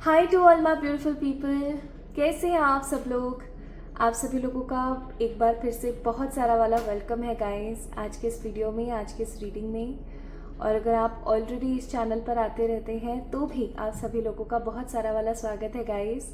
Hi to all my beautiful people. कैसे हैं आप सब लोग? आप सभी लोगों का एक बार फिर से बहुत सारा वाला वेलकम है गाइस आज के इस वीडियो में, आज के इस रीडिंग में। और अगर आप ऑलरेडी इस चैनल पर आते रहते हैं तो भी आप सभी लोगों का बहुत सारा वाला स्वागत है गाइस।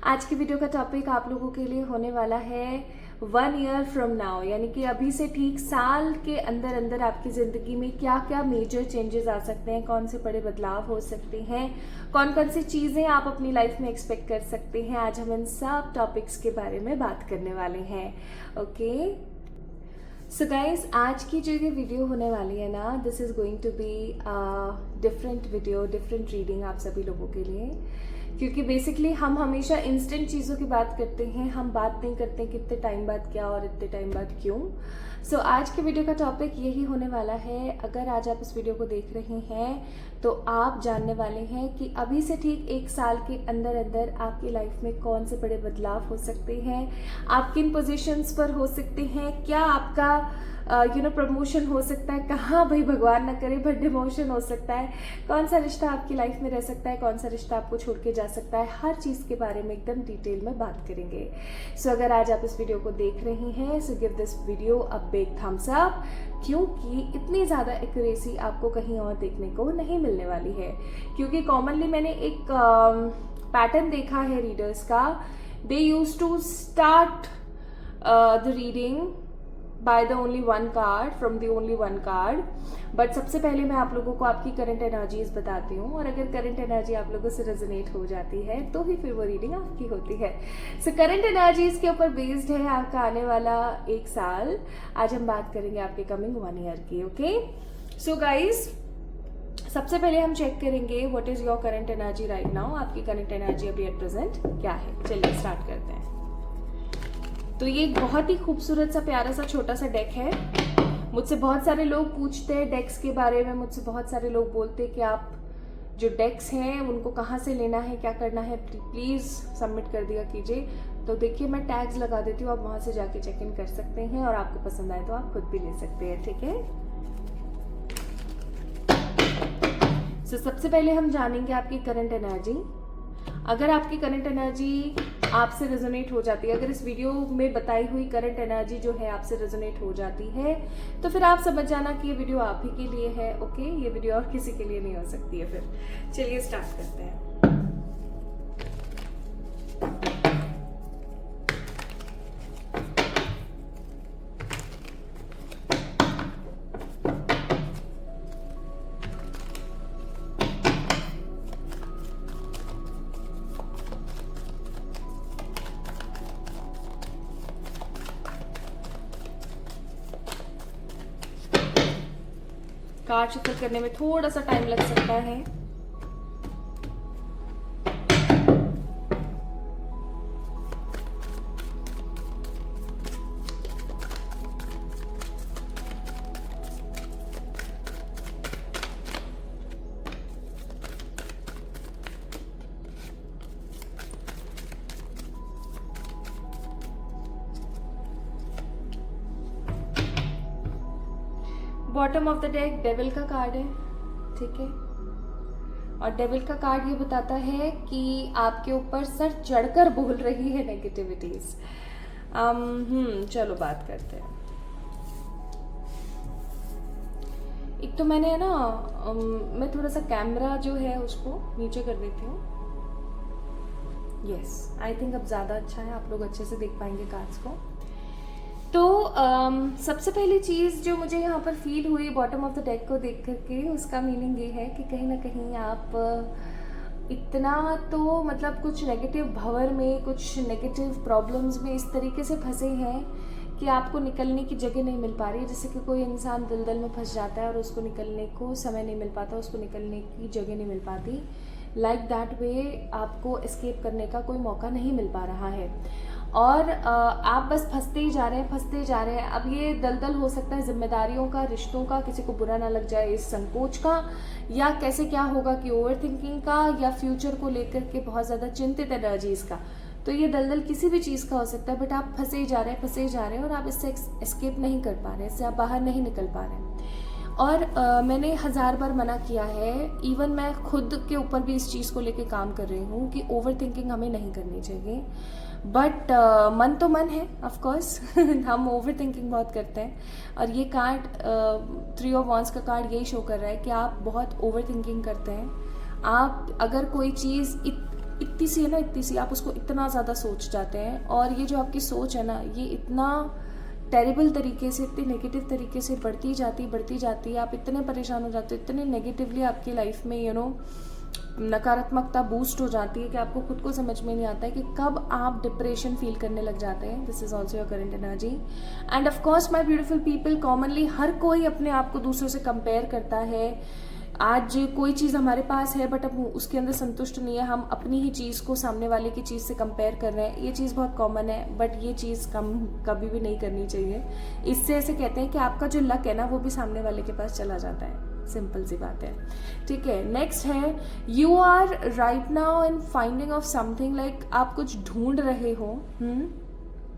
आज की वीडियो का टॉपिक आप लोगों के लिए होने वाला है 1 ईयर फ्रॉम नाउ, यानी कि अभी से ठीक साल के अंदर अंदर आपकी ज़िंदगी में क्या क्या मेजर चेंजेस आ सकते हैं, कौन से बड़े बदलाव हो सकते हैं, कौन कौन सी चीज़ें आप अपनी लाइफ में एक्सपेक्ट कर सकते हैं। आज हम इन सब टॉपिक्स के बारे में बात करने वाले हैं। ओके सो गाइज, आज की जो ये वीडियो होने वाली है ना, this is going to be different video, different reading आप सभी लोगों के लिए। क्योंकि बेसिकली हम हमेशा इंस्टेंट चीज़ों की बात करते हैं, हम बात नहीं करते कि इतने टाइम बाद क्या और इतने टाइम बाद क्यों। सो आज के वीडियो का टॉपिक यही होने वाला है। अगर आज आप इस वीडियो को देख रहे हैं तो आप जानने वाले हैं कि अभी से ठीक 1 साल के अंदर अंदर आपकी लाइफ में कौन से बड़े बदलाव हो सकते हैं, आप किन पोजीशंस पर हो सकते हैं, क्या आपका प्रमोशन हो सकता है, कहाँ भाई भगवान ना करे बट डिमोशन हो सकता है, कौन सा रिश्ता आपकी लाइफ में रह सकता है, कौन सा रिश्ता आपको छोड़ के जा सकता है, हर चीज़ के बारे में एकदम डिटेल में बात करेंगे। सो अगर आज आप इस वीडियो को देख रही हैं so give this video a big thumbs up, क्योंकि इतनी ज़्यादा एक्यूरेसी आपको कहीं और देखने को नहीं मिलने वाली है। क्योंकि कॉमनली मैंने एक पैटर्न देखा है रीडर्स का, they use to start the reading by the only one card, from the only one card, but सबसे पहले मैं आप लोगों को आपकी करंट एनर्जीज बताती हूँ, और अगर करंट एनर्जी आप लोगों से रेजोनेट हो जाती है तो ही फिर वो रीडिंग आपकी होती है। सो करंट एनर्जीज के ऊपर बेस्ड है आपका आने वाला 1 साल। आज हम बात करेंगे आपके कमिंग 1 ईयर की। ओके सो गाइज, सबसे पहले हम चेक करेंगे what is your current energy right now. आपकी करंट एनर्जी अभी एट प्रेजेंट क्या है। चलिए स्टार्ट करते हैं। तो ये एक बहुत ही खूबसूरत सा प्यारा सा छोटा सा डेक है। मुझसे बहुत सारे लोग पूछते हैं डेक्स के बारे में, मुझसे बहुत सारे लोग बोलते हैं कि आप जो डेक्स हैं उनको कहाँ से लेना है, क्या करना है, प्लीज़ सबमिट कर दिया कीजिए। तो देखिए मैं टैग्स लगा देती हूँ, आप वहाँ से जाके चेक इन कर सकते हैं, और आपको पसंद आए तो आप खुद भी ले सकते हैं। ठीक है, सो सबसे पहले हम जानेंगे आपकी करंट एनर्जी। अगर आपकी करंट एनर्जी आपसे रेजोनेट हो जाती है, अगर इस वीडियो में बताई हुई करंट एनर्जी जो है आपसे रेजोनेट हो जाती है तो फिर आप समझ जाना कि ये वीडियो आप ही के लिए है। ओके, ये वीडियो और किसी के लिए नहीं हो सकती है। फिर चलिए स्टार्ट करते हैं। कार्ड शफल करने में थोड़ा सा टाइम लग सकता है। Bottom of the deck devil का कार्ड है। ठीक है, और डेविल का कार्ड ये बताता है कि आपके ऊपर सर चढ़कर बोल रही है नेगेटिविटीज। चलो बात करते हैं। एक तो मैंने है ना, मैं थोड़ा सा कैमरा जो है उसको नीचे कर देती हूँ। यस, आई थिंक अब ज़्यादा अच्छा है, आप लोग अच्छे से देख पाएंगे कार्ड्स को। तो सबसे पहली चीज़ जो मुझे यहाँ पर फील हुई बॉटम ऑफ द डेक को देख करके, उसका मीनिंग ये है कि कहीं ना कहीं आप इतना तो मतलब कुछ नेगेटिव भंवर में, कुछ नेगेटिव प्रॉब्लम्स में इस तरीके से फंसे हैं कि आपको निकलने की जगह नहीं मिल पा रही है। जैसे कि कोई इंसान दलदल में फंस जाता है और उसको निकलने को समय नहीं मिल पाता, उसको निकलने की जगह नहीं मिल पाती। लाइक दैट वे आपको एस्केप करने का कोई मौका नहीं मिल पा रहा है, और आप बस फंसते ही जा रहे हैं, फंसते ही जा रहे हैं। अब ये दलदल हो सकता है जिम्मेदारियों का, रिश्तों का, किसी को बुरा ना लग जाए इस संकोच का, या कैसे क्या होगा कि ओवर थिंकिंग का, या फ्यूचर को लेकर के बहुत ज़्यादा चिंतित एनर्जीज का। तो ये दलदल किसी भी चीज़ का हो सकता है, बट आप फंसे ही जा रहे हैं, फंसे ही जा रहे हैं, और आप इससे एस्केप नहीं कर पा रहे हैं, इससे आप बाहर नहीं निकल पा रहे हैं। और मैंने 1000 बार मना किया है, इवन मैं खुद के ऊपर भी इस चीज़ को लेके काम कर रही हूँ कि ओवर थिंकिंग हमें नहीं करनी चाहिए। बट मन तो मन है ऑफ कोर्स हम ओवर थिंकिंग बहुत करते हैं। और ये कार्ड 3 ऑफ वांड्स का कार्ड यही शो कर रहा है कि आप बहुत ओवर थिंकिंग करते हैं। आप अगर कोई चीज़ इतनी सी है ना, इतनी सी, आप उसको इतना ज़्यादा सोच जाते हैं, और ये जो आपकी सोच है ना, ये इतना टेरिबल तरीके से, इतनी नेगेटिव तरीके से बढ़ती जाती है, आप इतने परेशान हो जाते हो, इतने नेगेटिवली आपकी लाइफ में नकारात्मकता बूस्ट हो जाती है कि आपको खुद को समझ में नहीं आता है कि कब आप डिप्रेशन फील करने लग जाते हैं। This is also your current energy. And of course my beautiful people, commonly हर कोई अपने आप को दूसरों से कंपेयर करता है। आज कोई चीज़ हमारे पास है बट अब उसके अंदर संतुष्ट नहीं है, हम अपनी ही चीज़ को सामने वाले की चीज़ से कंपेयर कर रहे हैं। ये चीज़ बहुत कॉमन है, बट ये चीज़ कभी भी नहीं करनी चाहिए। इससे ऐसे कहते हैं कि आपका जो लक है ना, वो भी सामने वाले के पास चला जाता है। सिंपल सी बात है, ठीक है। नेक्स्ट है, you are right now in finding of something, like आप कुछ ढूंढ रहे हो।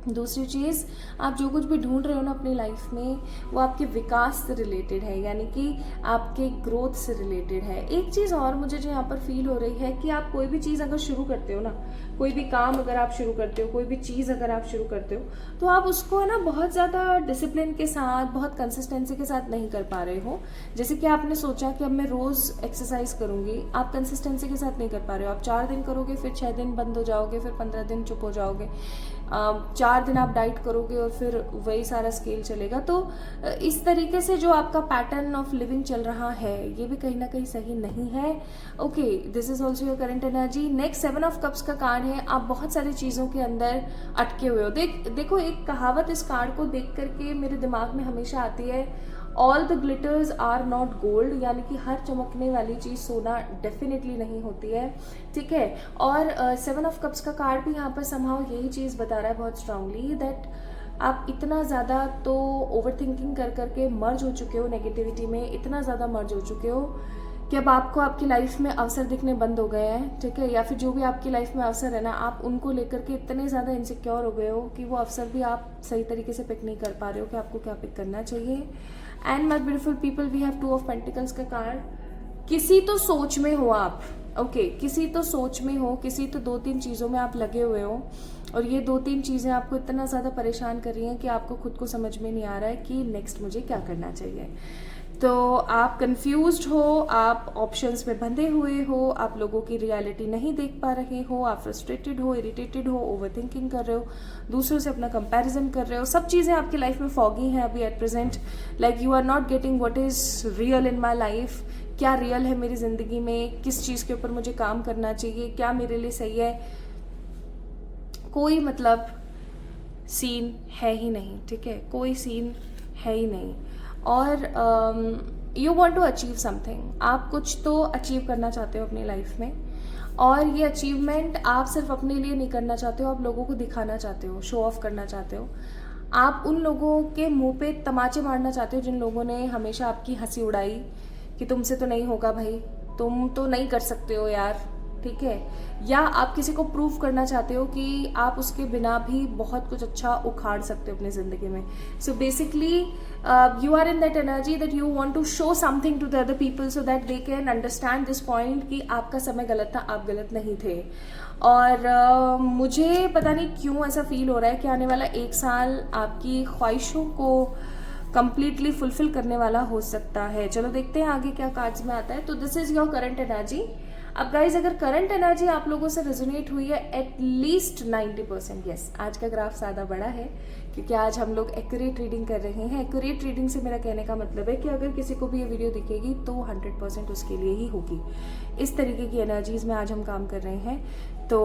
दूसरी चीज़, आप जो कुछ भी ढूंढ रहे हो ना अपनी लाइफ में, वो आपके विकास से रिलेटेड है, यानी कि आपके ग्रोथ से रिलेटेड है। एक चीज़ और मुझे जो यहाँ पर फील हो रही है कि आप कोई भी चीज़ अगर शुरू करते हो ना, कोई भी काम अगर आप शुरू करते हो, कोई भी चीज़ अगर आप शुरू करते हो, तो आप उसको है ना बहुत ज़्यादा डिसिप्लिन के साथ, बहुत कंसिस्टेंसी के साथ नहीं कर पा रहे हो। जैसे कि आपने सोचा कि अब मैं रोज़ एक्सरसाइज करूँगी, आप कंसिस्टेंसी के साथ नहीं कर पा रहे हो। आप 4 दिन करोगे, फिर 6 दिन बंद हो जाओगे, फिर 15 दिन चुप हो जाओगे, 4 दिन आप डाइट करोगे और फिर वही सारा स्केल चलेगा। तो इस तरीके से जो आपका पैटर्न ऑफ लिविंग चल रहा है, ये भी कहीं ना कहीं सही नहीं है। Okay, this is also your current energy. Next 7 of cups का कार्ड है, आप बहुत सारी चीज़ों के अंदर अटके हुए हो। देखो एक कहावत इस कार्ड को देख करके मेरे दिमाग में हमेशा आती है, all the glitters are not gold, यानी कि हर चमकने वाली चीज़ सोना डेफिनेटली नहीं होती है, ठीक है। और 7 ऑफ कप्स का कार्ड भी यहाँ पर समहाउ यही चीज़ बता रहा है बहुत स्ट्रांगली, दैट आप इतना ज़्यादा तो ओवर थिंकिंग कर करके मर्ज हो चुके हो नेगेटिविटी में, इतना ज़्यादा मर्ज हो चुके हो कि अब आपको आपकी लाइफ में अवसर दिखने बंद हो गए हैं, ठीक है। या फिर जो भी आपकी लाइफ में अवसर है ना, आप उनको लेकर के इतने ज़्यादा इनसिक्योर हो गए हो कि वो अवसर भी आप सही तरीके से पिक नहीं कर पा रहे हो कि आपको क्या पिक करना चाहिए। And my beautiful people, we have 2 of pentacles का कार्ड। किसी तो सोच में हो आप, ओके, किसी तो सोच में हो, किसी तो 2-3 चीज़ों में आप लगे हुए हो, और ये 2-3 चीज़ें आपको इतना ज़्यादा परेशान कर रही हैं कि आपको खुद को समझ में नहीं आ रहा है कि नेक्स्ट मुझे क्या करना चाहिए। तो आप कंफ्यूज्ड हो, आप ऑप्शंस में बंधे हुए हो, आप लोगों की रियलिटी नहीं देख पा रहे हो, आप फ्रस्ट्रेटेड हो, इरिटेटेड हो, ओवर थिंकिंग कर रहे हो, दूसरों से अपना कंपैरिजन कर रहे हो। सब चीज़ें आपकी लाइफ में फॉगी हैं अभी at present, like you are not getting what is real in my life. क्या रियल है मेरी ज़िंदगी में, किस चीज़ के ऊपर मुझे काम करना चाहिए, क्या मेरे लिए सही है, कोई मतलब सीन है ही नहीं, ठीक है, कोई सीन है ही नहीं। और you want to achieve something, आप कुछ तो अचीव करना चाहते हो अपनी लाइफ में, और ये अचीवमेंट आप सिर्फ अपने लिए नहीं करना चाहते हो, आप लोगों को दिखाना चाहते हो, शो ऑफ करना चाहते हो। आप उन लोगों के मुंह पे तमाचे मारना चाहते हो जिन लोगों ने हमेशा आपकी हंसी उड़ाई कि तुमसे तो नहीं होगा भाई, तुम तो नहीं कर सकते हो यार, ठीक है। या आप किसी को प्रूव करना चाहते हो कि आप उसके बिना भी बहुत कुछ अच्छा उखाड़ सकते हो अपनी ज़िंदगी में। So basically you are in that energy that you want to show something to the other people so that they can understand this point कि आपका समय गलत था, आप गलत नहीं थे। और मुझे पता नहीं क्यों ऐसा फील हो रहा है कि आने वाला 1 साल आपकी ख्वाहिशों को कंप्लीटली फुलफिल करने वाला हो सकता है। चलो देखते हैं आगे क्या कार्ड्स में आता है। तो this is your current energy. अब गाइज, अगर करंट एनर्जी आप लोगों से रेजोनेट हुई है एटलीस्ट 90%, यस, आज का ग्राफ ज़्यादा बड़ा है क्योंकि आज हम लोग एक्यूरेट रीडिंग कर रहे हैं। एक्यूरेट रीडिंग से मेरा कहने का मतलब है कि अगर किसी को भी ये वीडियो दिखेगी तो 100% उसके लिए ही होगी। इस तरीके की एनर्जीज में आज हम काम कर रहे हैं। तो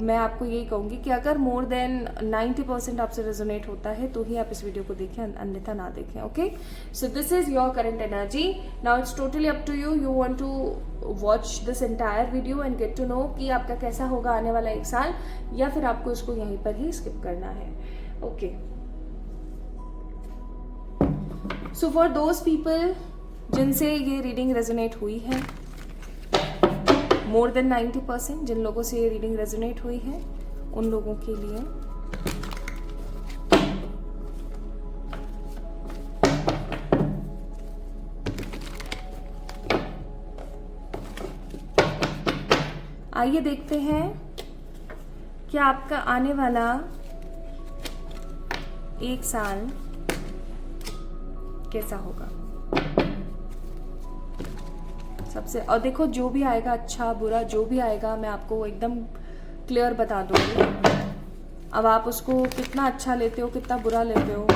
मैं आपको यही कहूँगी कि अगर मोर देन 90% आपसे रेजोनेट होता है तो ही आप इस वीडियो को देखें, अन्यथा ना देखें। Okay, so this is your current energy. Now it's totally up to you, you want to watch this entire video and get to know कि आपका कैसा होगा आने वाला 1 साल, या फिर आपको इसको यहीं पर ही स्किप करना है। Okay, so for those people जिनसे ये रीडिंग रेजोनेट हुई है, मोर देन 90%, जिन लोगों से ये रीडिंग रेजोनेट हुई है, उन लोगों के लिए आइए देखते हैं कि आपका आने वाला 1 साल कैसा होगा। सबसे और देखो, जो भी आएगा, अच्छा बुरा जो भी आएगा, मैं आपको एकदम क्लियर बता दूंगी। अब आप उसको कितना अच्छा लेते हो, कितना बुरा लेते हो।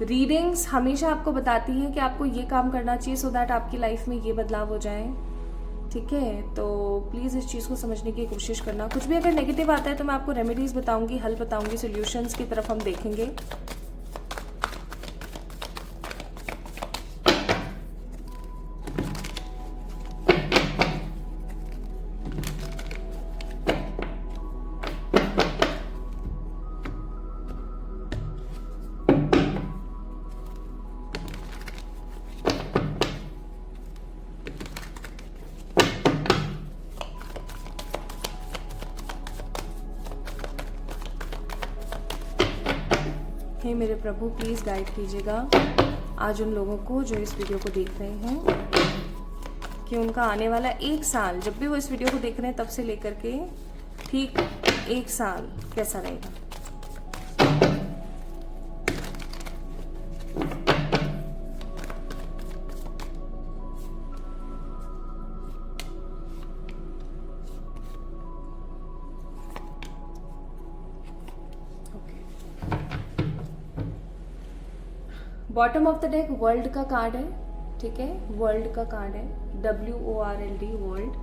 रीडिंग्स हमेशा आपको बताती हैं कि आपको ये काम करना चाहिए सो दैट आपकी लाइफ में ये बदलाव हो जाए। ठीक है, तो प्लीज़ इस चीज़ को समझने की कोशिश करना। कुछ भी अगर नेगेटिव आता है तो मैं आपको रेमेडीज़ बताऊंगी, हल बताऊंगी, सॉल्यूशंस की तरफ हम देखेंगे। हे मेरे प्रभु, प्लीज़ गाइड कीजिएगा आज उन लोगों को जो इस वीडियो को देख रहे हैं, कि उनका आने वाला 1 साल, जब भी वो इस वीडियो को देख रहे हैं तब से लेकर के ठीक 1 साल कैसा रहेगा। Bottom of the deck world का कार्ड है। ठीक है, वर्ल्ड का कार्ड है, WORLD, world.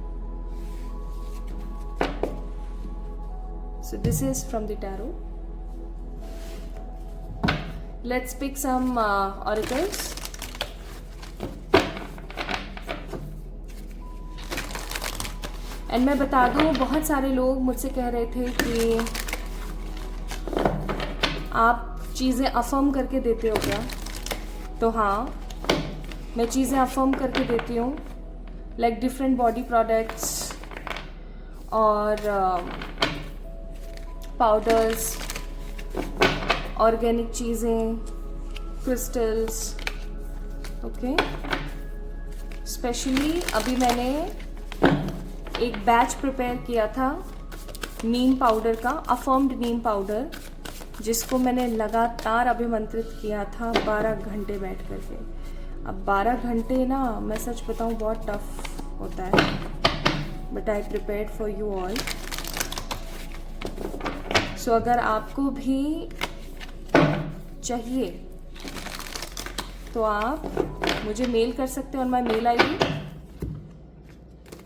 So this is from the tarot. Let's pick some oracles. And मैं बता दूं, बहुत सारे लोग मुझसे कह रहे थे कि आप चीज़ें अफर्म करके देते हो क्या। तो हाँ, मैं चीज़ें अफर्म करके देती हूँ, लाइक डिफरेंट बॉडी प्रोडक्ट्स और पाउडर्स, ऑर्गेनिक चीज़ें, क्रिस्टल्स। ओके, स्पेशली अभी मैंने एक बैच प्रिपेयर किया था नीम पाउडर का, अफर्म्ड नीम पाउडर, जिसको मैंने लगातार अभिमंत्रित किया था 12 घंटे बैठ करके। अब 12 घंटे ना, मैं सच बताऊं बहुत टफ होता है, but I prepared for you all. सो अगर आपको भी चाहिए तो आप मुझे मेल कर सकते हो on my mail ID।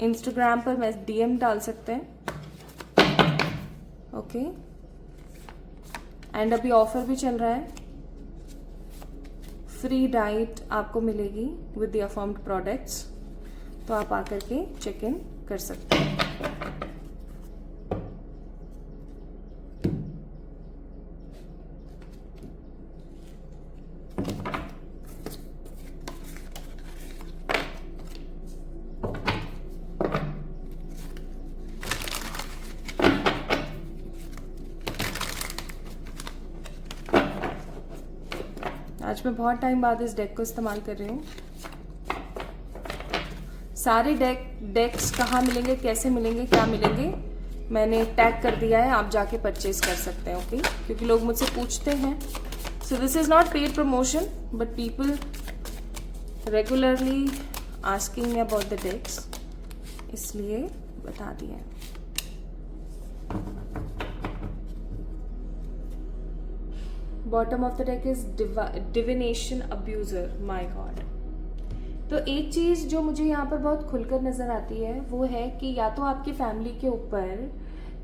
Instagram पर मैं DM डाल सकते हैं। ओके, एंड अभी ऑफर भी चल रहा है, फ्री डाइट आपको मिलेगी विद द अफर्म्ड प्रोडक्ट्स, तो आप आकर के चेक इन कर सकते हैं। आज मैं बहुत टाइम बाद इस डेक को इस्तेमाल कर रही हूँ। सारे डेक्स कहाँ मिलेंगे, कैसे मिलेंगे, क्या मिलेंगे, मैंने टैग कर दिया है, आप जाके परचेज कर सकते हैं। ओके, क्योंकि लोग मुझसे पूछते हैं। So this is not paid promotion, but people regularly asking me about the decks, इसलिए बता दिया। Bottom of the deck is divination abuser, my god. तो एक चीज जो मुझे यहाँ पर बहुत खुलकर नजर आती है वो है कि या तो आपकी फैमिली के ऊपर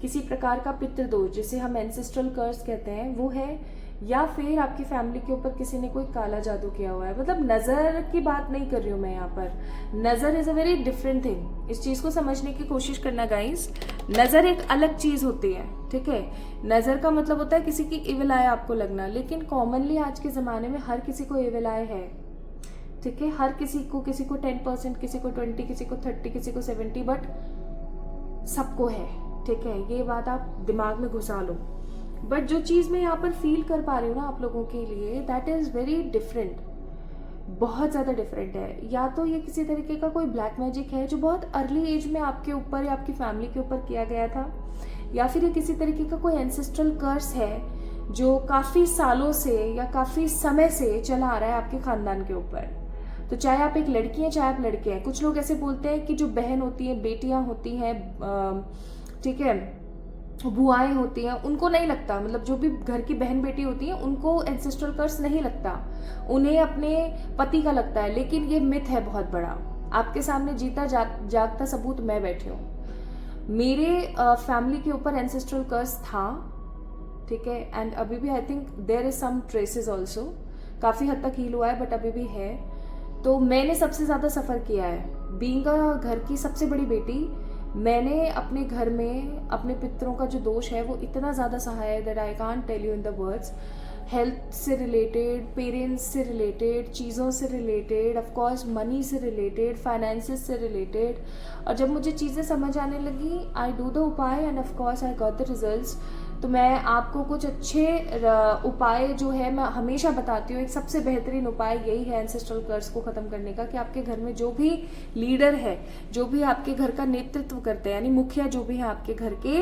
किसी प्रकार का पितृदोष, जिसे हम एंसेस्ट्रल कर्स कहते हैं, वो है, या फिर आपकी फैमिली के ऊपर किसी ने कोई काला जादू किया हुआ है। मतलब नजर की बात नहीं कर रही हूँ मैं यहाँ पर, नजर is a very different thing. इस चीज को समझने की कोशिश करना गाइस। नजर एक अलग चीज होती है, ठीक है। नजर का मतलब होता है किसी की इविल आई आपको लगना, लेकिन कॉमनली आज के जमाने में हर किसी को इविल आई है, ठीक है। हर किसी को 10%, किसी को 20, किसी को 30, किसी को 70, बट सबको है, ठीक है। ये बात आप दिमाग में घुसा लो। बट जो चीज मैं यहाँ पर फील कर पा रही हूँ ना आप लोगों के लिए, दैट इज वेरी डिफरेंट। बहुत ज़्यादा डिफरेंट है। या तो ये किसी तरीके का कोई ब्लैक मैजिक है जो बहुत अर्ली एज में आपके ऊपर या आपकी फैमिली के ऊपर किया गया था, या फिर ये किसी तरीके का कोई एंसेस्ट्रल कर्स है जो काफ़ी सालों से या काफ़ी समय से चला आ रहा है आपके ख़ानदान के ऊपर। तो चाहे आप एक लड़की हैं चाहे आप लड़के हैं, कुछ लोग ऐसे बोलते हैं कि जो बहन होती हैं, बेटियां होती हैं, ठीक है, बुआएं होती हैं, उनको नहीं लगता, मतलब जो भी घर की बहन बेटी होती हैं उनको एंसेस्ट्रल कर्स नहीं लगता, उन्हें अपने पति का लगता है। लेकिन ये मिथ है बहुत बड़ा। आपके सामने जीता जागता सबूत मैं बैठी हूँ। मेरे फैमिली के ऊपर एंसेस्ट्रल कर्स था, ठीक है, एंड अभी भी I think there is some traces also, काफ़ी हद तक हील हुआ है बट अभी भी है। तो मैंने सबसे ज़्यादा सफ़र किया है बीइंग घर की सबसे बड़ी बेटी। मैंने अपने घर में अपने पितरों का जो दोष है वो इतना ज़्यादा सहा है that I can't tell you in the words. Health से रिलेटेड, पेरेंट्स से रिलेटेड, चीज़ों से रिलेटेड, ऑफ कोर्स मनी से रिलेटेड, फाइनेंसेस से रिलेटेड। और जब मुझे चीज़ें समझ आने लगी, आई डू द उपाय and of course I got the results. तो मैं आपको कुछ अच्छे उपाय जो है मैं हमेशा बताती हूँ। एक सबसे बेहतरीन उपाय यही है एंसेस्ट्रल कर्स को ख़त्म करने का, कि आपके घर में जो भी लीडर है, जो भी आपके घर का नेतृत्व करते हैं, यानी मुखिया जो भी है आपके घर के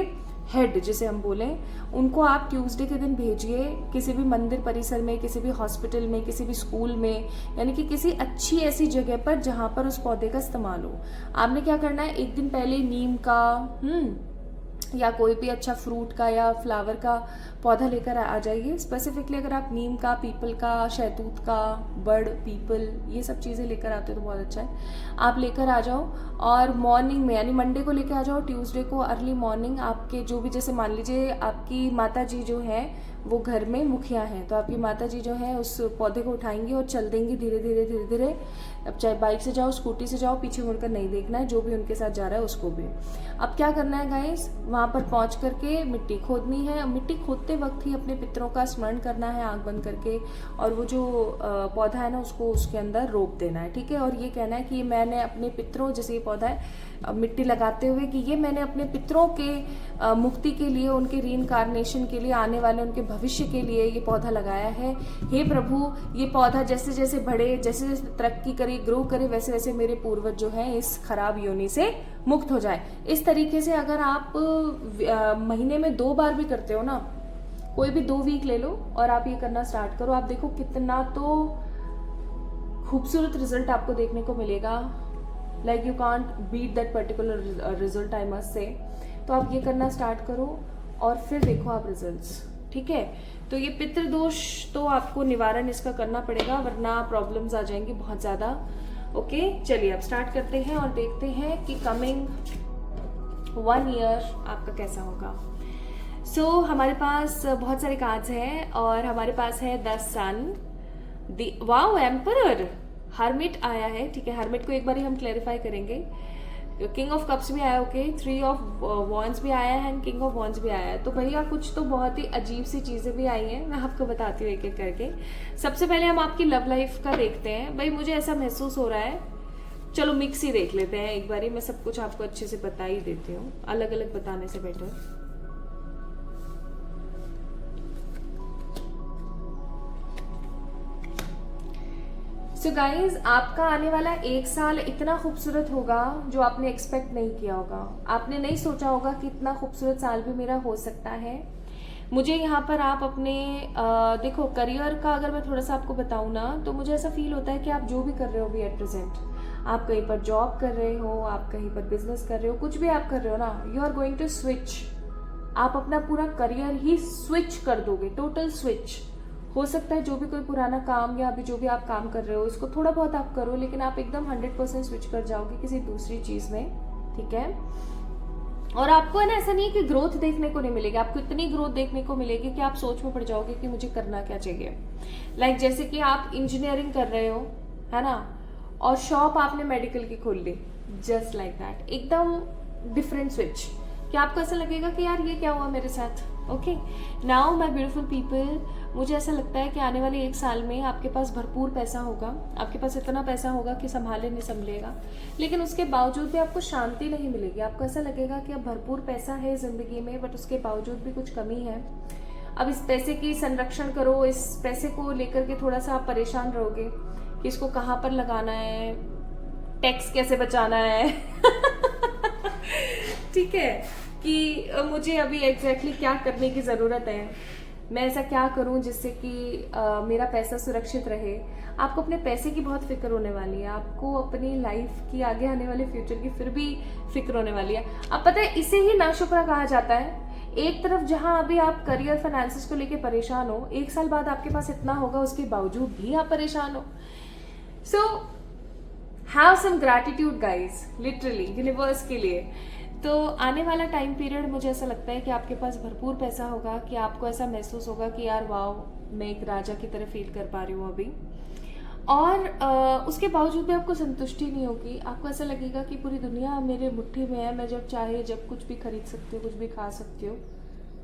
हेड जिसे हम बोलें, उनको आप ट्यूसडे के दिन भेजिए किसी भी मंदिर परिसर में, किसी भी हॉस्पिटल में, किसी भी स्कूल में, यानी कि किसी अच्छी ऐसी जगह पर जहाँ पर उस पौधे का इस्तेमाल हो। आपने क्या करना है, एक दिन पहले नीम का या कोई भी अच्छा फ्रूट का या फ्लावर का पौधा लेकर आ जाइए। स्पेसिफिकली अगर आप नीम का, पीपल का, शहतूत का, बड़, पीपल, ये सब चीज़ें लेकर आते हो तो बहुत अच्छा है। आप लेकर आ जाओ और मॉर्निंग में, यानी मंडे को लेकर आ जाओ, ट्यूसडे को अर्ली मॉर्निंग आपके जो भी, जैसे मान लीजिए आपकी माता जी जो है वो घर में मुखिया हैं, तो आपकी माता जी जो है उस पौधे को उठाएंगी और चल देंगी धीरे धीरे धीरे धीरे। अब चाहे बाइक से जाओ, स्कूटी से जाओ, पीछे मुड़कर नहीं देखना है, जो भी उनके साथ जा रहा है उसको भी। अब क्या करना है गाइस, वहाँ पर पहुँच करके मिट्टी खोदनी है। मिट्टी खोदते वक्त ही अपने पितरों का स्मरण करना है आँख बंद करके, और वो जो पौधा है ना उसको उसके अंदर रोप देना है, ठीक है। और ये कहना है कि मैंने अपने पितरों, जैसे ये पौधा है, मिट्टी लगाते हुए कि ये मैंने अपने पितरों के मुक्ति के लिए, उनके रीइंकार्नेशन के लिए, आने वाले उनके भविष्य के लिए ये पौधा लगाया है। हे प्रभु, ये पौधा जैसे जैसे बढ़े, जैसे जैसे तरक्की करे, ग्रो करे, वैसे वैसे मेरे पूर्वज जो हैं इस खराब योनि से मुक्त हो जाए। इस तरीके से अगर आप महीने में 2 बार भी करते हो ना, कोई भी 2 वीक ले लो और आप ये करना स्टार्ट करो, आप देखो कितना तो खूबसूरत रिजल्ट आपको देखने को मिलेगा। Like you can't beat that particular result, I must say. तो आप ये करना स्टार्ट करो और फिर देखो आप रिजल्ट्स, ठीक है। तो ये पितृदोष तो आपको निवारण इसका करना पड़ेगा, वरना प्रॉब्लम्स आ जाएंगी बहुत ज़्यादा। ओके, चलिए अब स्टार्ट करते हैं और देखते हैं कि कमिंग 1 ईयर आपका कैसा होगा। सो हमारे पास बहुत सारे कार्ड्स हैं और हमारे पास है the sun, wow, emperor, hermit आया है, ठीक है। हर्मिट को एक बार ही हम क्लैरिफाई करेंगे। किंग ऑफ कप्स भी आया, ओके, 3 ऑफ वॉन्ड्स भी आया है एंड किंग ऑफ वॉन्ड्स भी आया है। तो भैया कुछ तो बहुत ही अजीब सी चीज़ें भी आई हैं, मैं आपको बताती हूँ एक एक करके। सबसे पहले हम आपकी लव लाइफ का देखते हैं। भाई मुझे ऐसा महसूस हो रहा है, चलो मिक्स ही देख लेते हैं एक बार ही, मैं सब कुछ आपको अच्छे से बता ही देती हूँ, अलग अलग बताने से बेटर। सो गाइज, आपका आने वाला 1 साल इतना खूबसूरत होगा जो आपने एक्सपेक्ट नहीं किया होगा। आपने नहीं सोचा होगा कि इतना खूबसूरत साल भी मेरा हो सकता है। मुझे यहाँ पर आप अपने देखो करियर का अगर मैं थोड़ा सा आपको बताऊँ ना, तो मुझे ऐसा फील होता है कि आप जो भी कर रहे हो भी एट प्रेजेंट, आप कहीं पर जॉब कर रहे हो, आप कहीं पर बिजनेस कर रहे हो, कुछ भी आप कर रहे हो ना, you are going to switch. आप अपना पूरा करियर ही स्विच कर दोगे, टोटल स्विच। हो सकता है जो भी कोई पुराना काम या अभी जो भी आप काम कर रहे हो इसको थोड़ा बहुत आप करो, लेकिन आप एकदम 100% स्विच कर जाओगे किसी दूसरी चीज़ में, ठीक है। और आपको है ना, ऐसा नहीं है कि ग्रोथ देखने को नहीं मिलेगी, आपको इतनी ग्रोथ देखने को मिलेगी कि आप सोच में पड़ जाओगे कि मुझे करना क्या चाहिए। लाइक जैसे कि आप इंजीनियरिंग कर रहे हो, है ना, और शॉप आपने मेडिकल की खोल ली, जस्ट लाइक दैट, एकदम डिफरेंट स्विच, कि आपको ऐसा लगेगा कि यार ये क्या हुआ मेरे साथ। Okay, now my beautiful people, मुझे ऐसा लगता है कि आने वाले 1 साल में आपके पास भरपूर पैसा होगा, आपके पास इतना पैसा होगा कि संभाले नहीं संभलेगा, लेकिन उसके बावजूद भी आपको शांति नहीं मिलेगी। आपको ऐसा लगेगा कि अब भरपूर पैसा है ज़िंदगी में, बट उसके बावजूद भी कुछ कमी है। अब इस पैसे की संरक्षण करो, इस पैसे को लेकर के थोड़ा सा आप परेशान रहोगे कि इसको कहाँ पर लगाना है, टैक्स कैसे बचाना है ठीक है, कि मुझे अभी एग्जैक्टली क्या करने की ज़रूरत है, मैं ऐसा क्या करूं जिससे कि मेरा पैसा सुरक्षित रहे। आपको अपने पैसे की बहुत फिक्र होने वाली है, आपको अपनी लाइफ की आगे आने वाले फ्यूचर की फिर भी फिक्र होने वाली है। अब पता है इसे ही नाशुक्रा कहा जाता है। एक तरफ जहां अभी आप करियर फाइनेंसेस को लेके परेशान हो, 1 साल बाद आपके पास इतना होगा, उसके बावजूद भी आप परेशान हो। So have some gratitude guys, literally universe के लिए। तो आने वाला टाइम पीरियड मुझे ऐसा लगता है कि आपके पास भरपूर पैसा होगा, कि आपको ऐसा महसूस होगा कि यार वाओ, मैं एक राजा की तरह फील कर पा रही हूँ अभी। और उसके बावजूद भी आपको संतुष्टि नहीं होगी, आपको ऐसा लगेगा कि पूरी दुनिया मेरे मुट्ठी में है, मैं जब चाहे जब कुछ भी खरीद सकती हूँ, कुछ भी खा सकती हूँ,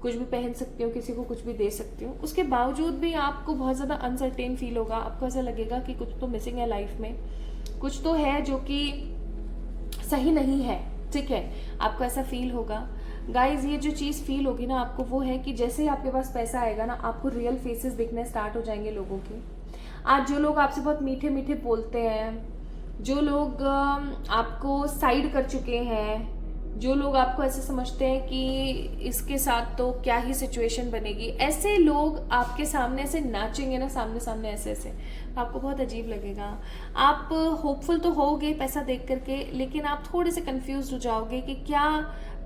कुछ भी पहन सकती हूँ, किसी को कुछ भी दे सकती हूँ। उसके बावजूद भी आपको बहुत ज़्यादा अनसर्टेन फील होगा, आपको ऐसा लगेगा कि कुछ तो मिसिंग है लाइफ में, कुछ तो है जो कि सही नहीं है, ठीक है, आपको ऐसा फील होगा। गाइज ये जो चीज़ फील होगी ना आपको, वो है कि जैसे ही आपके पास पैसा आएगा ना, आपको रियल फेसेस दिखने स्टार्ट हो जाएंगे लोगों के। आज जो लोग आपसे बहुत मीठे मीठे बोलते हैं, जो लोग आपको साइड कर चुके हैं, जो लोग आपको ऐसे समझते हैं कि इसके साथ तो क्या ही सिचुएशन बनेगी, ऐसे लोग आपके सामने ऐसे नाचेंगे ना, सामने सामने ऐसे ऐसे, आपको बहुत अजीब लगेगा। आप होपफुल तो होगे पैसा देख करके, लेकिन आप थोड़े से कंफ्यूज हो जाओगे कि क्या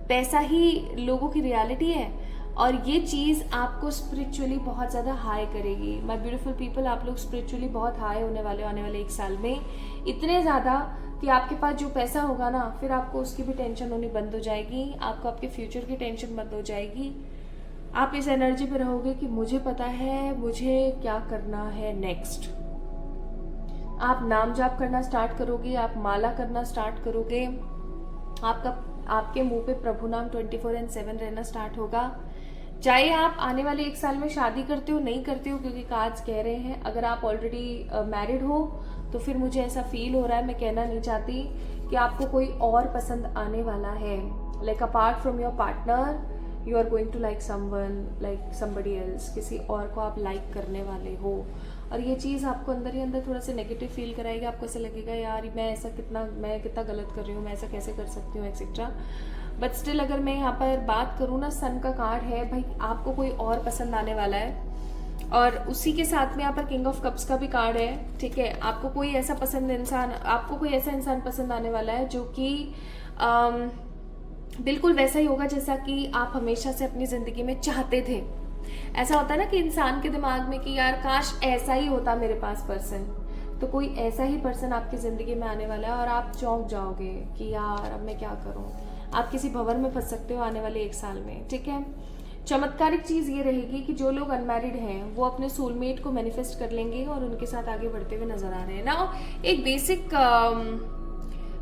पैसा ही लोगों की रियलिटी है। और ये चीज़ आपको स्पिरिचुअली बहुत ज़्यादा हाई करेगी। माय ब्यूटीफुल पीपल, आप लोग स्पिरिचुअली बहुत हाई होने वाले आने वाले 1 साल में, इतने ज़्यादा कि आपके पास जो पैसा होगा ना, फिर आपको उसकी भी टेंशन होनी बंद हो जाएगी, आपको आपके फ्यूचर की टेंशन बंद हो जाएगी। आप इस एनर्जी पे रहोगे कि मुझे पता है मुझे क्या करना है नेक्स्ट। आप नाम जाप करना स्टार्ट करोगे, आप माला करना स्टार्ट करोगे, आपके मुंह पे प्रभु नाम 24/7 रहना स्टार्ट होगा। चाहे आप आने वाले 1 साल में शादी करते हो नहीं करते हो, क्योंकि कार्ड्स कह रहे हैं अगर आप ऑलरेडी मैरिड हो तो फिर मुझे ऐसा फील हो रहा है, मैं कहना नहीं चाहती, कि आपको कोई और पसंद आने वाला है। Like apart from your partner you are going to like someone, like somebody else, किसी और को आप लाइक करने वाले हो। और ये चीज़ आपको अंदर ही अंदर थोड़ा सा नेगेटिव फील कराएगी, आपको ऐसा लगेगा यार मैं कितना गलत कर रही हूँ, मैं ऐसा कैसे कर सकती हूँ एक्सेट्रा। बट स्टिल अगर मैं यहाँ पर बात करूँ ना, सन का कार्ड है भाई, आपको कोई और पसंद आने वाला है। और उसी के साथ में यहाँ पर किंग ऑफ कप्स का भी कार्ड है, ठीक है, आपको कोई ऐसा इंसान पसंद आने वाला है जो कि बिल्कुल वैसा ही होगा जैसा कि आप हमेशा से अपनी ज़िंदगी में चाहते थे। ऐसा होता है ना कि इंसान के दिमाग में कि यार काश ऐसा ही होता मेरे पास पर्सन, तो कोई ऐसा ही पर्सन आपकी ज़िंदगी में आने वाला है और आप चौंक जाओगे कि यार अब मैं क्या करूं। आप किसी भंवर में फंस सकते हो आने वाले 1 साल में, ठीक है। चमत्कारिक चीज़ ये रहेगी कि जो लोग अनमैरिड हैं वो अपने सोलमेट को मैनिफेस्ट कर लेंगे और उनके साथ आगे बढ़ते हुए नजर आ रहे हैं ना। एक बेसिक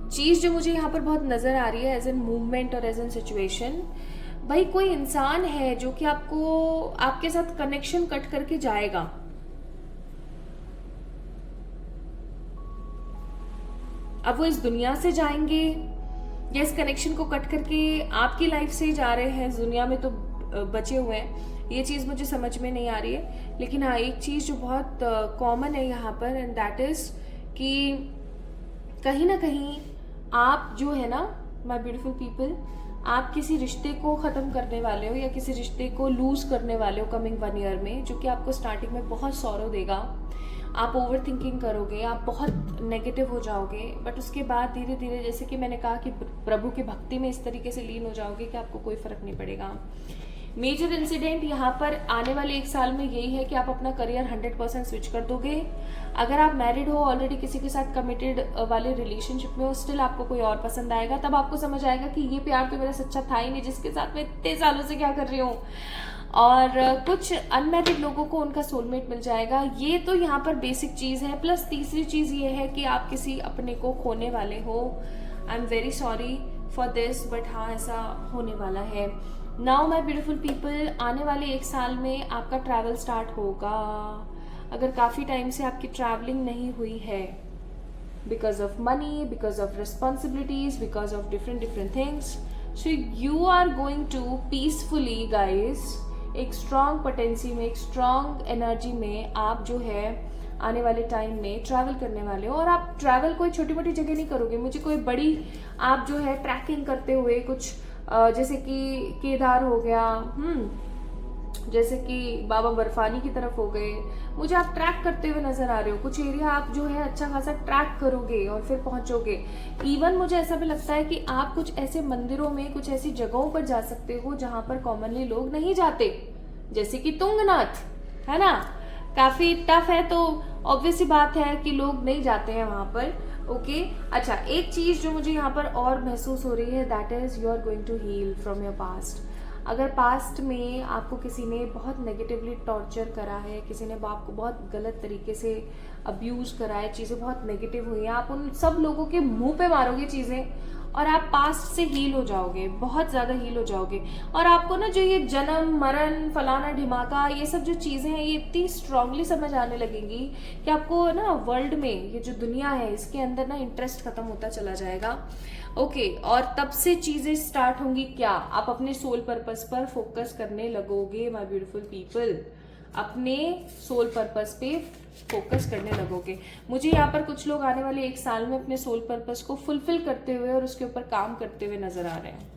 चीज़ जो मुझे यहाँ पर बहुत नज़र आ रही है एज एन मूवमेंट और एज एन सिचुएशन, भाई कोई इंसान है जो कि आपके साथ कनेक्शन कट करके जाएगा। अब वो इस दुनिया से जाएंगे या इस कनेक्शन को कट करके आपकी लाइफ से ही जा रहे हैं, दुनिया में तो बचे हुए हैं, ये चीज़ मुझे समझ में नहीं आ रही है। लेकिन हाँ, एक चीज़ जो बहुत कॉमन है यहाँ पर, एंड दैट इज़ कि कहीं ना कहीं आप जो है ना माय ब्यूटीफुल पीपल, आप किसी रिश्ते को ख़त्म करने वाले हो या किसी रिश्ते को लूज़ करने वाले हो कमिंग 1 ईयर में, जो कि आपको स्टार्टिंग में बहुत सॉरो देगा। आप ओवर थिंकिंग करोगे, आप बहुत नेगेटिव हो जाओगे, बट उसके बाद धीरे धीरे, जैसे कि मैंने कहा, कि प्रभु की भक्ति में इस तरीके से लीन हो जाओगे कि आपको कोई फ़र्क नहीं पड़ेगा। मेजर इंसिडेंट यहाँ पर आने वाले 1 साल में यही है कि आप अपना करियर 100% स्विच कर दोगे। अगर आप मैरिड हो, ऑलरेडी किसी के साथ कमिटेड वाले रिलेशनशिप में हो, स्टिल आपको कोई और पसंद आएगा, तब आपको समझ आएगा कि ये प्यार तो मेरा सच्चा था ही नहीं, जिसके साथ मैं इतने सालों से क्या कर रही हूँ। और कुछ अनमैरिड लोगों को उनका सोलमेट मिल जाएगा। ये तो यहाँ पर बेसिक चीज़ है। प्लस तीसरी चीज़ ये है कि आप किसी अपने को खोने वाले हो। I am very sorry for this, but हाँ, ऐसा होने वाला है। नाउ माय ब्यूटीफुल पीपल, आने वाले 1 साल में आपका ट्रैवल स्टार्ट होगा। अगर काफ़ी टाइम से आपकी ट्रैवलिंग नहीं हुई है, because of money, because of responsibilities, because of different things, so you are going to peacefully guys, एक स्ट्रॉन्ग पोटेंसी में, एक स्ट्रॉन्ग एनर्जी में आप जो है आने वाले टाइम में ट्रैवल करने वाले हो। और आप ट्रैवल कोई छोटी मोटी जगह नहीं करोगे, मुझे कोई बड़ी आप जो है ट्रैकिंग करते हुए कुछ जैसे कि केदार हो गया, जैसे कि बाबा बर्फानी की तरफ हो गए, मुझे आप ट्रैक करते हुए नजर आ रहे हो। कुछ एरिया आप जो है अच्छा खासा ट्रैक करोगे और फिर पहुंचोगे। इवन मुझे ऐसा भी लगता है कि आप कुछ ऐसे मंदिरों में, कुछ ऐसी जगहों पर जा सकते हो जहां पर कॉमनली लोग नहीं जाते, जैसे कि तुंगनाथ, है ना, काफी टफ है तो ऑब्वियसली बात है कि लोग नहीं जाते हैं वहां पर। ओके अच्छा, एक चीज जो मुझे यहाँ पर और महसूस हो रही है, that is you are going to heal from your past. अगर पास्ट में आपको किसी ने बहुत नेगेटिवली टॉर्चर करा है, किसी ने आपको बहुत गलत तरीके से अब्यूज करा है, चीज़ें बहुत नेगेटिव हुई हैं, आप उन सब लोगों के मुंह पे मारोगे चीज़ें और आप पास्ट से हील हो जाओगे, बहुत ज़्यादा हील हो जाओगे। और आपको ना जो ये जन्म मरण फलाना ढिमाका ये सब जो चीज़ें हैं ये इतनी स्ट्रांगली समझ आने लगेंगी कि आपको ना वर्ल्ड में ये जो दुनिया है इसके अंदर ना इंटरेस्ट खत्म होता चला जाएगा। ओके और तब से चीजें स्टार्ट होंगी क्या, आप अपने सोल पर्पस पर फोकस करने लगोगे माय ब्यूटीफुल पीपल, अपने सोल पर्पस पे फोकस करने लगोगे। मुझे यहाँ पर कुछ लोग आने वाले 1 साल में अपने सोल पर्पस को फुलफिल करते हुए और उसके ऊपर काम करते हुए नजर आ रहे हैं।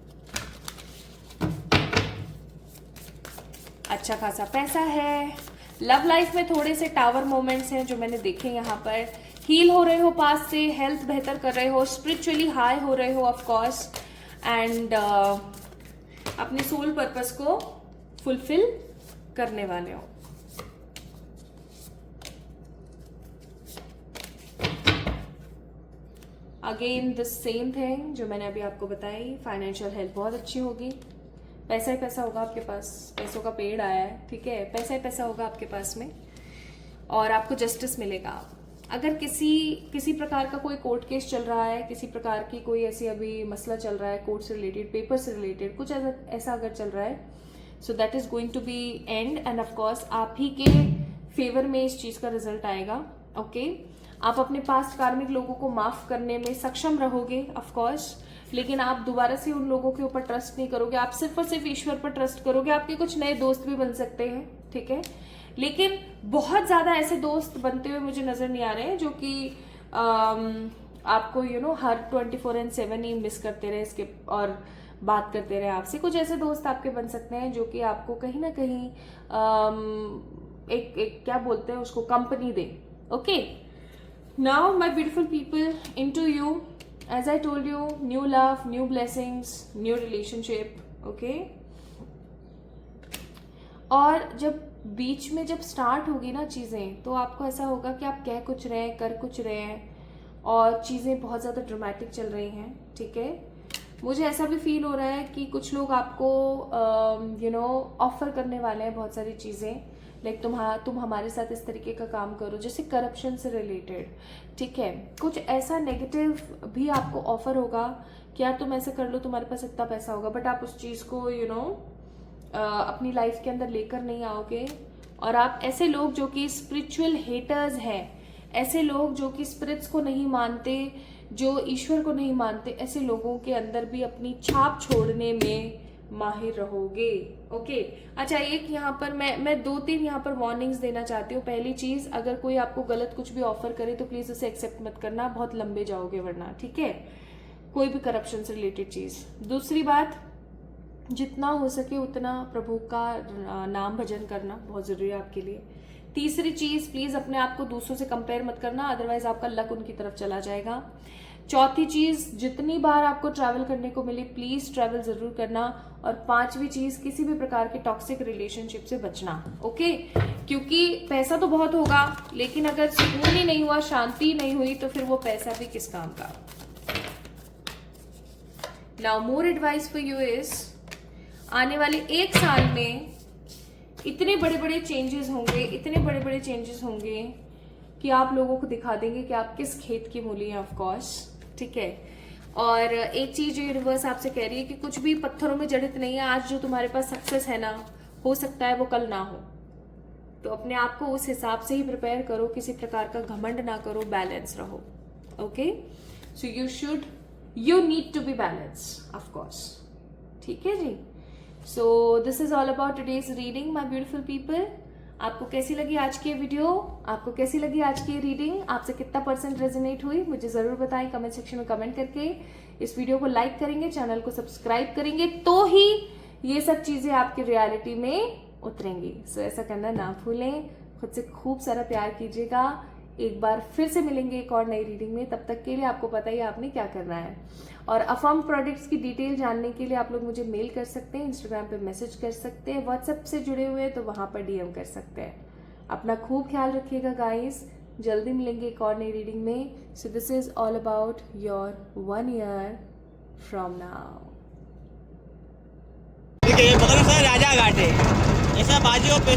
अच्छा खासा पैसा है। लव लाइफ में थोड़े से टावर मोमेंट्स हैं जो मैंने देखे यहाँ पर। हील हो रहे हो पास से, हेल्थ बेहतर कर रहे हो, स्पिरिचुअली हाई हो रहे हो ऑफ कोर्स, एंड अपने सोल पर्पस को फुलफिल करने वाले हो। अगेन द सेम थिंग जो मैंने अभी आपको बताई, फाइनेंशियल हेल्थ बहुत अच्छी होगी, पैसा ही पैसा होगा आपके पास, पैसों का पेड़ आया है, ठीक है, पैसा ही पैसा होगा आपके पास में और आपको जस्टिस मिलेगा। अगर किसी प्रकार का कोई कोर्ट केस चल रहा है, किसी प्रकार की कोई ऐसी अभी मसला चल रहा है कोर्ट से रिलेटेड, पेपर से रिलेटेड, कुछ ऐसा अगर चल रहा है, so that is going to be and and of course आप ही के फेवर में इस चीज का रिजल्ट आएगा। ओके आप अपने पास्ट कार्मिक लोगों को माफ करने में सक्षम रहोगे ऑफ कोर्स, लेकिन आप दोबारा से उन लोगों के ऊपर ट्रस्ट नहीं करोगे, आप सिर्फ और सिर्फ ईश्वर पर ट्रस्ट करोगे। आपके कुछ नए दोस्त भी बन सकते हैं, ठीक है, लेकिन बहुत ज्यादा ऐसे दोस्त बनते हुए मुझे नजर नहीं आ रहे हैं जो कि आपको हर 24/7 ही मिस करते रहे इसके और बात करते रहे आपसे। कुछ ऐसे दोस्त आपके बन सकते हैं जो कि आपको कहीं ना कहीं एक क्या बोलते हैं उसको, कंपनी दे। Okay now my beautiful people, into you, as I told you, new love, new blessings, new relationship. Okay और जब बीच में जब स्टार्ट होगी ना चीज़ें, तो आपको ऐसा होगा कि आप कह कुछ रहे हैं, कर कुछ रहे हैं और चीज़ें बहुत ज़्यादा ड्रामेटिक चल रही हैं, ठीक है। मुझे ऐसा भी फील हो रहा है कि कुछ लोग आपको ऑफर करने वाले हैं बहुत सारी चीज़ें, लाइक तुम हमारे साथ इस तरीके का काम करो, जैसे करप्शन से रिलेटेड, ठीक है। कुछ ऐसा नेगेटिव भी आपको ऑफर होगा कि यार तुम ऐसे कर लो, तुम्हारे पास इतना पैसा होगा, बट आप उस चीज़ को अपनी लाइफ के अंदर लेकर नहीं आओगे। और आप ऐसे लोग जो कि स्पिरिचुअल हेटर्स हैं, ऐसे लोग जो कि स्पिरिट्स को नहीं मानते, जो ईश्वर को नहीं मानते, ऐसे लोगों के अंदर भी अपनी छाप छोड़ने में माहिर रहोगे। ओके अच्छा, एक यहाँ पर मैं 2-3 यहाँ पर वार्निंग्स देना चाहती हूँ। पहली चीज, अगर कोई आपको गलत कुछ भी ऑफर करे तो प्लीज उसे एक्सेप्ट मत करना, बहुत लंबे जाओगे वरना, ठीक है, कोई भी करप्शन से रिलेटेड चीज। दूसरी बात, जितना हो सके उतना प्रभु का नाम भजन करना बहुत जरूरी है आपके लिए। तीसरी चीज, प्लीज अपने आप को दूसरों से कंपेयर मत करना, अदरवाइज आपका लक उनकी तरफ चला जाएगा। चौथी चीज, जितनी बार आपको ट्रैवल करने को मिले प्लीज ट्रैवल जरूर करना। और 5वीं चीज, किसी भी प्रकार के टॉक्सिक रिलेशनशिप से बचना। ओके क्योंकि पैसा तो बहुत होगा, लेकिन अगर सुकून ही नहीं हुआ, शांति नहीं हुई, तो फिर वो पैसा भी किस काम का। Now more advice for you is, आने वाले 1 साल में इतने बड़े बड़े चेंजेस होंगे, इतने बड़े बड़े चेंजेस होंगे कि आप लोगों को दिखा देंगे कि आप किस खेत की मूली हैं, ऑफ कोर्स, ठीक है। और एक चीज जो यूनिवर्स आपसे कह रही है कि कुछ भी पत्थरों में जड़ित नहीं है। आज जो तुम्हारे पास सक्सेस है ना, हो सकता है वो कल ना हो, तो अपने आप को उस हिसाब से ही प्रिपेयर करो, किसी प्रकार का घमंड ना करो, बैलेंस रहो। Okay so you need to be balance, of course, ठीक है जी। So this is all about today's reading, my beautiful people. आपको कैसी लगी आज की वीडियो, आपको कैसी लगी आज की रीडिंग, आपसे कितना % रेजोनेट हुई मुझे जरूर बताएं कमेंट सेक्शन में कमेंट करके। इस वीडियो को लाइक करेंगे, चैनल को सब्सक्राइब करेंगे तो ही ये सब चीजें आपकी रियलिटी में उतरेंगी। सो ऐसा करना ना भूलें। खुद से खूब सारा प्यार कीजिएगा। एक बार फिर से मिलेंगे एक और नई रीडिंग में। तब तक के लिए आपको पता ही आपने क्या करना है। और अफर्म प्रोडक्ट्स की डिटेल जानने के लिए आप लोग मुझे मेल कर सकते हैं, इंस्टाग्राम पे मैसेज कर सकते हैं, व्हाट्सएप से जुड़े हुए हैं तो वहां पर DM कर सकते हैं। अपना खूब ख्याल रखिएगा गाइस। जल्दी मिलेंगे एक और नई रीडिंग में। सो this is all about your 1 year from now. बगल में राजा घाट है, ऐसा बाजियों पे